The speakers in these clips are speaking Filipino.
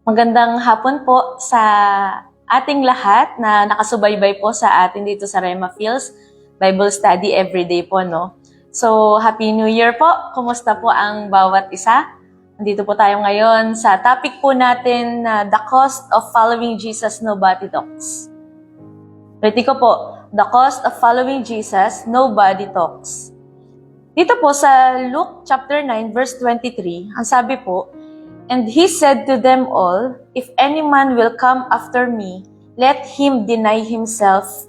Magandang hapon po sa ating lahat na nakasubaybay po sa atin dito sa Rema Fields Bible Study Everyday po, no? So, Happy New Year po! Kumusta po ang bawat isa? Nandito po tayo ngayon sa topic po natin na The Cost of Following Jesus, Nobody Talks. Ready ko po, The Cost of Following Jesus, Nobody Talks. Dito po sa Luke chapter 9 verse 23, ang sabi po, "And he said to them all, If any man will come after me, let him deny himself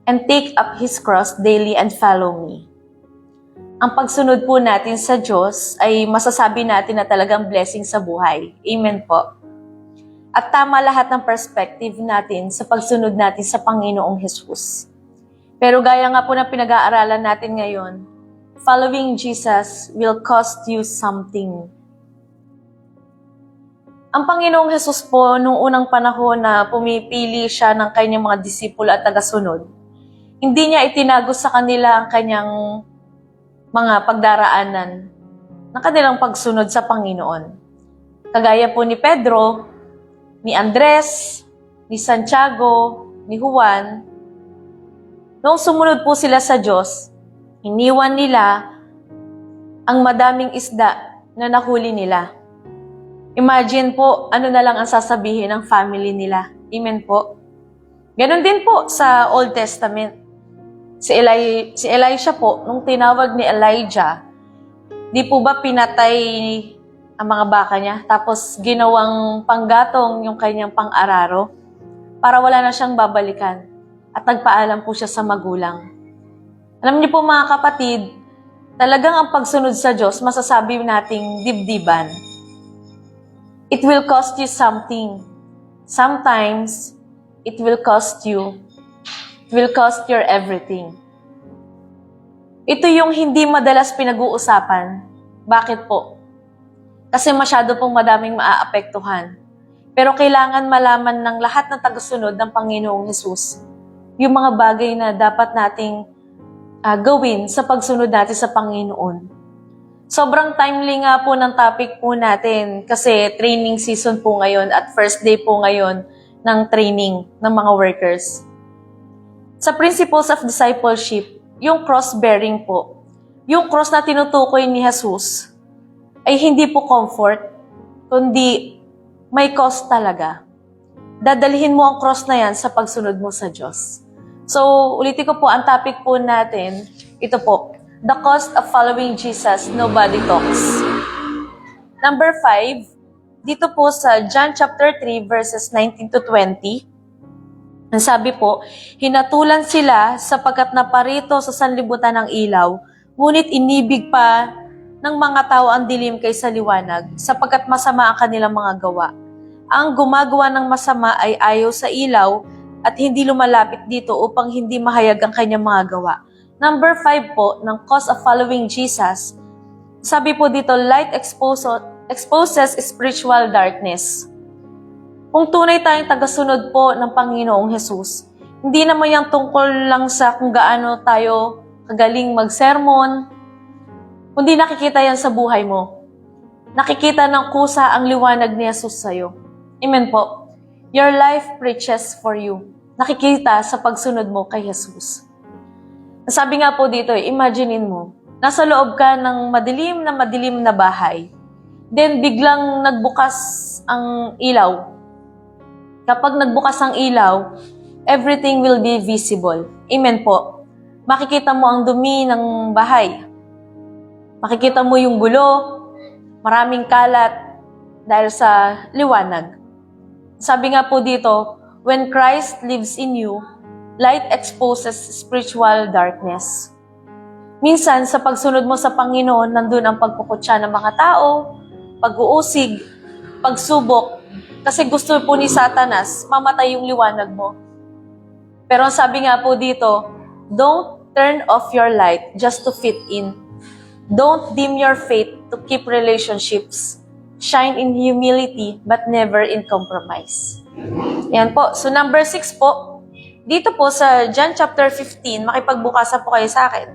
and take up his cross daily and follow me." Ang pagsunod po natin sa Diyos ay masasabi natin na talagang blessing sa buhay. Amen po. At tama lahat ng perspective natin sa pagsunod natin sa Panginoong Jesus. Pero gaya nga po ng pinag-aaralan natin ngayon, following Jesus will cost you something. Ang Panginoong Jesus po, nung unang panahon na pumipili siya ng kanyang mga disipulo at tagasunod, hindi niya itinago sa kanila ang kanyang mga pagdaraanan ng kanilang pagsunod sa Panginoon. Kagaya po ni Pedro, ni Andres, ni Santiago, ni Juan, noong sumunod po sila sa Diyos, iniwan nila ang madaming isda na nahuli nila. Imagine po, ano na lang ang sasabihin ng family nila. Amen po. Ganon din po sa Old Testament. Si Elisha po, nung tinawag ni Elijah, di po ba pinatay ang mga baka niya? Tapos ginawang panggatong yung kanyang pang-araro para wala na siyang babalikan. At nagpaalam po siya sa magulang. Alam niyo po mga kapatid, talagang ang pagsunod sa Diyos, masasabi nating dibdiban. It will cost you something. Sometimes, it will cost you. It will cost your everything. Ito yung hindi madalas pinag-uusapan. Bakit po? Kasi masyado pong madaming maaapektuhan. Pero kailangan malaman ng lahat ng tagasunod ng Panginoong Jesus yung mga bagay na dapat nating gawin sa pagsunod natin sa Panginoon. Sobrang timely nga po ng topic po natin kasi training season po ngayon at first day po ngayon ng training ng mga workers. Sa principles of discipleship, yung cross-bearing po, yung cross na tinutukoy ni Jesus ay hindi po comfort, kundi may cost talaga. Dadalhin mo ang cross na yan sa pagsunod mo sa Diyos. So, ulitin ko po ang topic po natin. Ito po, The Cost of Following Jesus, Nobody Talks. Number 5, dito po sa John chapter 3 verses 19 to 20, ang sabi po, "Hinatulan sila sapagkat naparito sa sanlibutan ng ilaw, ngunit inibig pa ng mga tao ang dilim kaysa liwanag, sapagkat masama ang kanilang mga gawa. Ang gumagawa ng masama ay ayaw sa ilaw at hindi lumalapit dito upang hindi mahayag ang kanyang mga gawa." Number 5 po, ng cost of following Jesus, sabi po dito, light exposes spiritual darkness. Kung tunay tayong tagasunod po ng Panginoong Jesus, hindi naman yan tungkol lang sa kung gaano tayo kagaling mag-sermon, kundi nakikita yan sa buhay mo. Nakikita ng kusa ang liwanag ni Jesus sa'yo. Amen po. Your life preaches for you. Nakikita sa pagsunod mo kay Jesus. Sabi nga po dito, imaginein mo, nasa loob ka ng madilim na bahay. Then biglang nagbukas ang ilaw. Kapag nagbukas ang ilaw, everything will be visible. Amen po. Makikita mo ang dumi ng bahay. Makikita mo yung gulo, maraming kalat dahil sa liwanag. Sabi nga po dito, when Christ lives in you, light exposes spiritual darkness. Minsan, sa pagsunod mo sa Panginoon, nandun ang pagpuputya ng mga tao, pag-uusig, pagsubok, kasi gusto po ni Satanas, mamatay yung liwanag mo. Pero sabi nga po dito, don't turn off your light just to fit in. Don't dim your faith to keep relationships. Shine in humility, but never in compromise. Yan po. So number 6 po, dito po sa John chapter 15, makipagbukasan po kayo sa akin.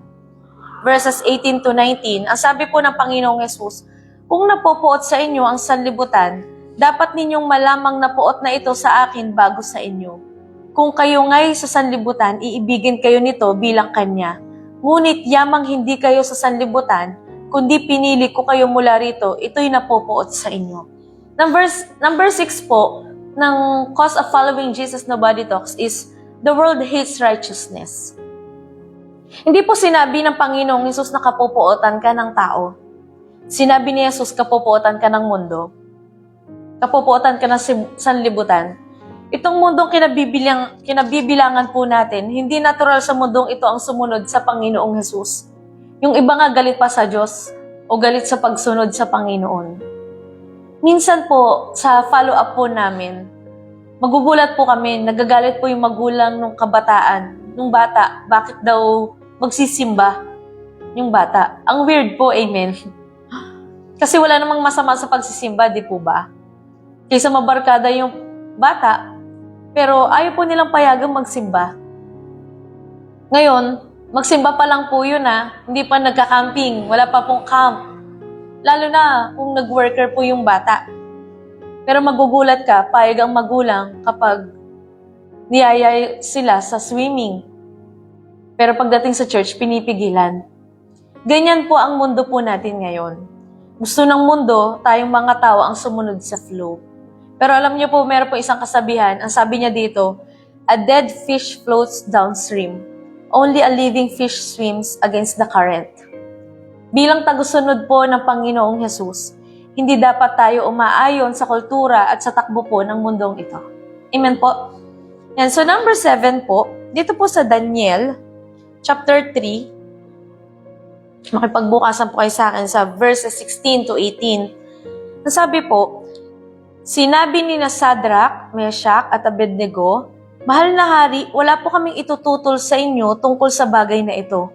Verses 18 to 19, ang sabi po ng Panginoong Jesus, "Kung napopuot sa inyo ang sanlibutan, Dapat ninyong malamang na puot na ito sa akin bago sa inyo. Kung kayo nga'y sa sanlibutan, iibigin kayo nito bilang kanya. Ngunit yamang hindi kayo sa sanlibutan, kundi pinili ko kayo mula rito, ito'y napupuot sa inyo. Number 6 po, ng cause of following Jesus Nobody Talks is, the world hates righteousness. Hindi po sinabi ng Panginoong Hesus na kapupuotan ka ng tao. Sinabi ni Jesus, kapupuotan ka ng mundo. Kapupuotan ka ng sanlibutan. Itong mundong kinabibilangan po natin, hindi natural sa mundong ito ang sumunod sa Panginoong Hesus. Yung iba nga galit pa sa Diyos o galit sa pagsunod sa Panginoon. Minsan po, sa follow-up po namin, magugulat po kami, nagagalit po yung magulang nung kabataan, nung bata, bakit daw magsisimba yung bata. Ang weird po, amen. Kasi wala namang masama sa pagsisimba, di po ba? Kaysa mabarkada yung bata, pero ayaw po nilang payagang magsimba. Ngayon, magsimba pa lang po yun hindi pa nagka-camping, wala pa pong camp. Lalo na kung nag-worker po yung bata. Pero magugulat ka, payag ang magulang kapag niyaya sila sa swimming. Pero pagdating sa church, pinipigilan. Ganyan po ang mundo po natin ngayon. Gusto ng mundo, tayong mga tao ang sumunod sa flow. Pero alam niyo po, meron po isang kasabihan. Ang sabi niya dito, a dead fish floats downstream. Only a living fish swims against the current. Bilang tagusunod po ng Panginoong Hesus, hindi dapat tayo umaayon sa kultura at sa takbo po ng mundong ito. Amen po? Yan. So number 7 po, dito po sa Daniel, chapter 3, makipagbukasan po kayo sa akin sa verses 16 to 18. Nasabi po, sinabi ni na Sadrach, Meshach at Abednego, mahal na hari, wala po kaming itututol sa inyo tungkol sa bagay na ito.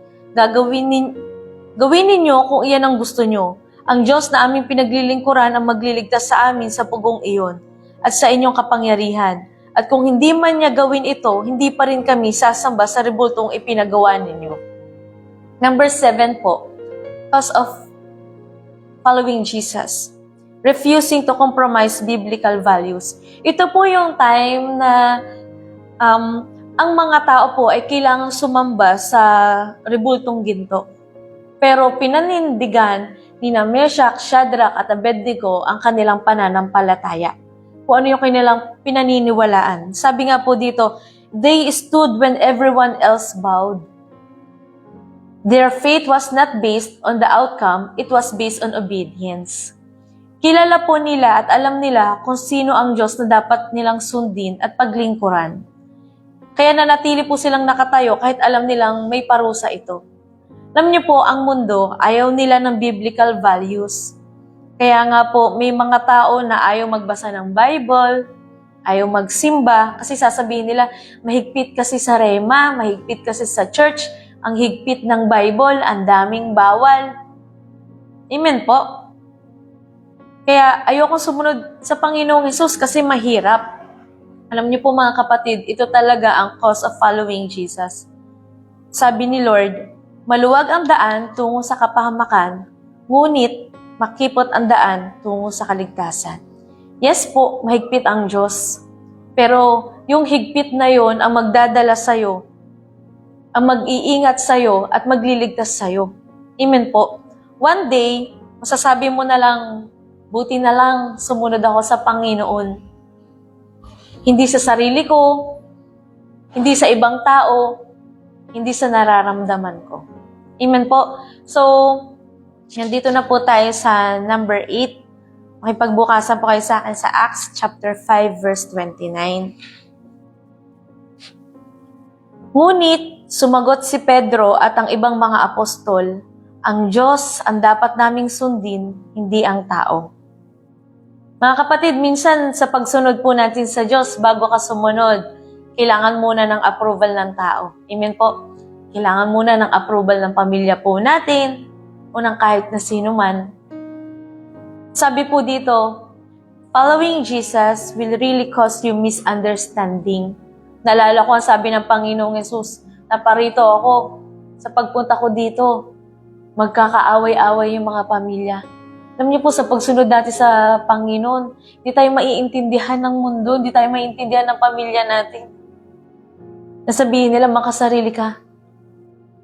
Gawin ninyo kung iyan ang gusto nyo. Ang Diyos na aming pinaglilingkuran ang magliligtas sa amin sa pugong iyon at sa inyong kapangyarihan. At kung hindi man niya gawin ito, hindi pa rin kami sasamba sa rebultong ipinagawa ninyo. Number 7 po, cause of following Jesus. Refusing to compromise biblical values. Ito po yung time na ang mga tao po ay kailangang sumamba sa rebultong ginto. Pero pinanindigan ni na Meshach, Shadrach at Abednego ang kanilang pananampalataya. Kung ano yung kanilang pinaniniwalaan. Sabi nga po dito, they stood when everyone else bowed. Their faith was not based on the outcome, it was based on obedience. Kilala po nila at alam nila kung sino ang Diyos na dapat nilang sundin at paglingkuran. Kaya nanatili po silang nakatayo kahit alam nilang may parusa ito. Alam niyo po, ang mundo, ayaw nila ng biblical values. Kaya nga po, may mga tao na ayaw magbasa ng Bible, ayaw magsimba, kasi sasabihin nila, mahigpit kasi sa rema, mahigpit kasi sa church, ang higpit ng Bible, ang daming bawal. Amen po. Kaya ayokong sumunod sa Panginoong Hesus kasi mahirap. Alam niyo po mga kapatid, ito talaga ang cause of following Jesus. Sabi ni Lord, maluwag ang daan tungo sa kapahamakan, ngunit makipot ang daan tungo sa kaligtasan. Yes po, mahigpit ang Diyos. Pero yung higpit na yon ang magdadala sa'yo, ang mag-iingat sa'yo at magliligtas sa'yo. Amen po. One day, masasabi mo na lang, buti na lang sumunod ako sa Panginoon. Hindi sa sarili ko, hindi sa ibang tao, hindi sa nararamdaman ko. Amen po. So, nandito na po tayo sa number 8. Makipagbukasan po kayo sa akin sa Acts chapter 5 verse 29. Ngunit, sumagot si Pedro at ang ibang mga apostol, ang Diyos ang dapat naming sundin, hindi ang tao. Mga kapatid, minsan sa pagsunod po natin sa Diyos, bago ka sumunod, kailangan muna ng approval ng tao. Amen po. Kailangan muna ng approval ng pamilya po natin o ng kahit na sino man. Sabi po dito, following Jesus will really cause you misunderstanding. Naalala ko ang sabi ng Panginoong Hesus, na parito ako, sa pagpunta ko dito, magkakaaway-away yung mga pamilya. Alam niyo po, sa pagsunod natin sa Panginoon, hindi tayo maiintindihan ng mundo, hindi tayo maiintindihan ng pamilya natin. Nasabihin nila, makasarili ka.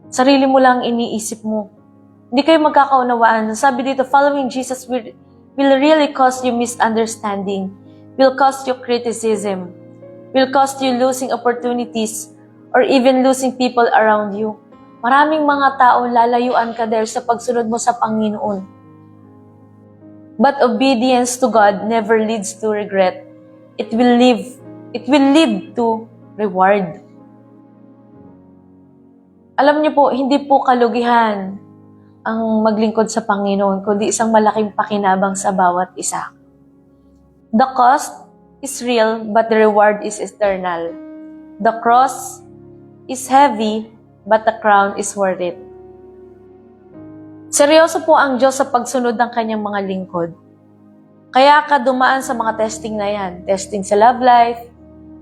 Sarili mo lang iniisip mo. Hindi kayo magkakaunawaan. Sabi dito, following Jesus will really cost you misunderstanding, will cost you criticism, will cost you losing opportunities, or even losing people around you. Maraming mga tao lalayuan ka dahil sa pagsunod mo sa Panginoon. But obedience to God never leads to regret. It will lead to reward. Alam niyo po, hindi po kalugihan ang maglingkod sa Panginoon, kundi isang malaking pakinabang sa bawat isa. The cost is real, but the reward is eternal. The cross is heavy, but the crown is worth it. Seryoso po ang Diyos sa pagsunod ng kanyang mga lingkod. Kaya ka dumaan sa mga testing na yan. Testing sa love life,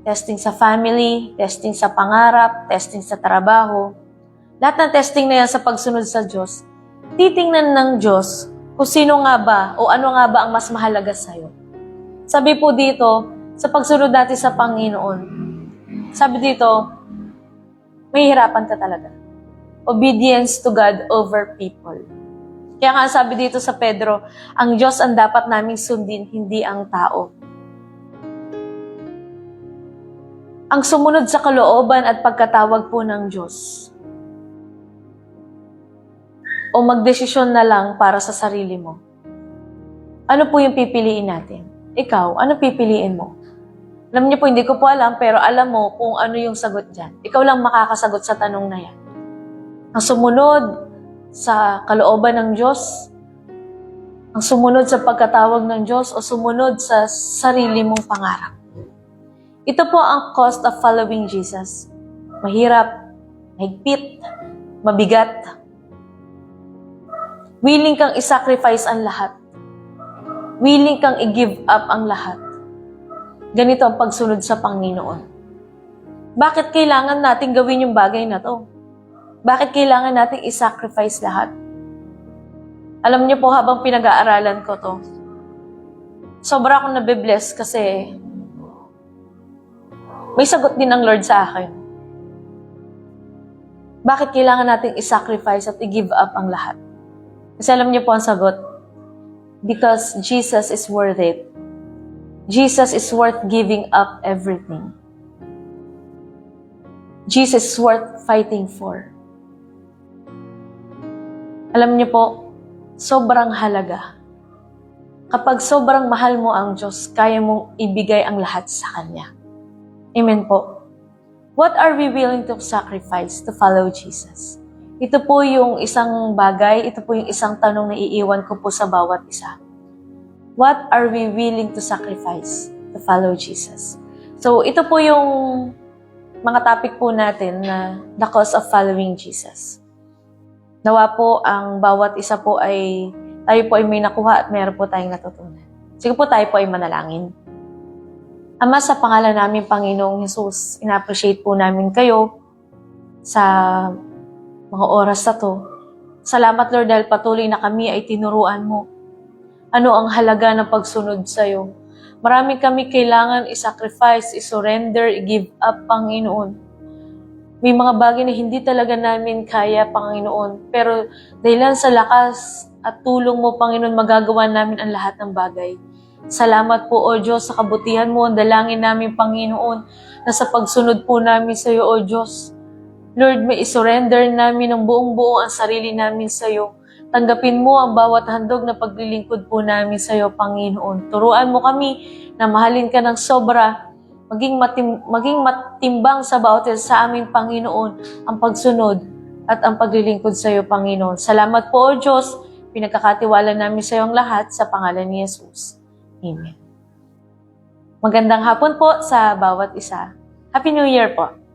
testing sa family, testing sa pangarap, testing sa trabaho. Lahat ng testing na yan sa pagsunod sa Diyos, titingnan ng Diyos kung sino nga ba o ano nga ba ang mas mahalaga sa'yo. Sabi po dito, sa pagsunod natin sa Panginoon, sabi dito, mahihirapan ka talaga. Obedience to God over people. Kaya nga sabi dito sa Pedro, ang Diyos ang dapat naming sundin, hindi ang tao. Ang sumunod sa kalooban at pagkatawag po ng Diyos. O magdesisyon na lang para sa sarili mo. Ano po yung pipiliin natin? Ikaw, ano pipiliin mo? Alam niyo po, hindi ko po alam, pero alam mo kung ano yung sagot dyan. Ikaw lang makakasagot sa tanong na yan. Ang sumunod sa kalooban ng Diyos, ang sumunod sa pagkatawag ng Diyos, o sumunod sa sarili mong pangarap. Ito po ang cost of following Jesus. Mahirap, mahigpit, mabigat. Willing kang isacrifice ang lahat. Willing kang i-give up ang lahat. Ganito ang pagsunod sa Panginoon. Bakit kailangan natin gawin yung bagay na to? Bakit kailangan natin i-sacrifice lahat? Alam niyo po, habang pinag-aaralan ko to, sobra akong nabibless kasi may sagot din ng Lord sa akin. Bakit kailangan natin i-sacrifice at i-give up ang lahat? Kasi alam niyo po ang sagot, because Jesus is worth it. Jesus is worth giving up everything. Jesus is worth fighting for. Alam niyo po, sobrang halaga. Kapag sobrang mahal mo ang Diyos, kaya mong ibigay ang lahat sa Kanya. Amen po. What are we willing to sacrifice to follow Jesus? Ito po yung isang bagay, ito po yung isang tanong na iiwan ko po sa bawat isa. What are we willing to sacrifice to follow Jesus? So, ito po yung mga topic po natin na the cost of following Jesus. Nawa po ang bawat isa po ay tayo po ay may nakuha at meron po tayong natutunan. Sige po tayo po ay manalangin. Ama, sa pangalan namin Panginoong Jesus, ina-appreciate po namin kayo sa mga oras na to. Salamat Lord dahil patuloy na kami ay tinuruan mo. Ano ang halaga ng pagsunod sa'yo? Marami kami kailangan i-sacrifice, i-surrender, i-give up, Panginoon. May mga bagay na hindi talaga namin kaya, Panginoon. Pero dahilan sa lakas at tulong mo, Panginoon, magagawa namin ang lahat ng bagay. Salamat po, O Diyos, sa kabutihan mo. Ang dalangin namin, Panginoon, na sa pagsunod po namin sa iyo, O Diyos. Lord, may isurrender namin ng buong-buo ang sarili namin sa iyo. Tanggapin mo ang bawat handog na paglilingkod po namin sa iyo, Panginoon. Turuan mo kami na mahalin ka ng sobra, maging matimbang sa bawat sa aming Panginoon ang pagsunod at ang paglilingkod sa iyo, Panginoon. Salamat po, O Diyos. Pinagkakatiwala namin sa iyo ang lahat sa pangalan ni Jesus. Amen. Magandang hapon po sa bawat isa. Happy New Year po!